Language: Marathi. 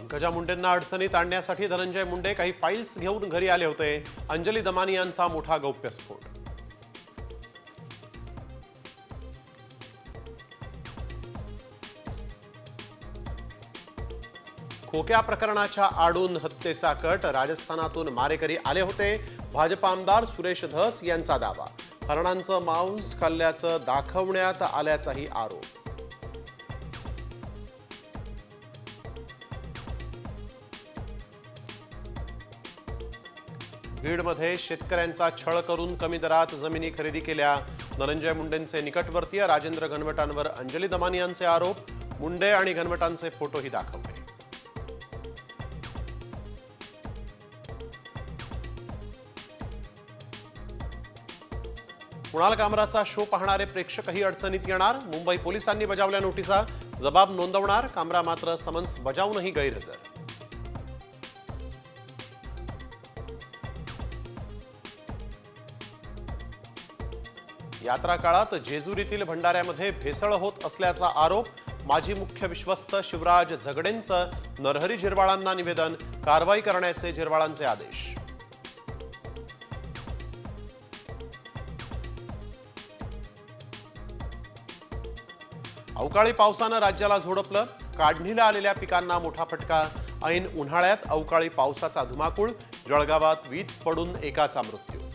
पंकजा मुंडेंना अडचणीत आणण्यासाठी धनंजय मुंडे काही फाईल्स घेऊन घरी आले होते। अंजली दमानी यांचा मोठा गौप्यस्फोट। खोक्या प्रकरणाच्या आडून हत्येचा कट। राजस्थानातून मारेकरी आले होते। भाजप आमदार सुरेश धस यांचा दावा। हरणांचं मांस खाल्ल्याचं दाखवण्यात आल्याचाही आरोप। बीडमध्ये शेतकऱ्यांचा छळ करून कमी दरात जमिनी खरेदी केल्या। धनंजय मुंडेंचे निकटवर्तीय राजेंद्र घनवटांवर अंजली दमानी यांचे आरोप। मुंडे आणि घनवटांचे फोटोही दाखवले। कुणाल कामराचा शो पाहणारे प्रेक्षकही अडचणीत येणार। मुंबई पोलिसांनी बजावल्या नोटिसा। जबाब नोंदवणार। कामरा मात्र समन्स बजावूनही गैरहजर। यात्रा काळात जेजुरीतील भंडाऱ्यामध्ये भेसळ होत असल्याचा आरोप। माजी मुख्य विश्वस्त शिवराज झगडेंचं नरहरी झिरवाळांना निवेदन। कारवाई करण्याचे झिरवाळांचे आदेश। अवकाळी पावसानं राज्याला झोडपलं। काढणीला आलेल्या पिकांना मोठा फटका। ऐन उन्हाळ्यात अवकाळी पावसाचा धुमाकूळ। जळगावात वीज पडून एकाचा मृत्यू।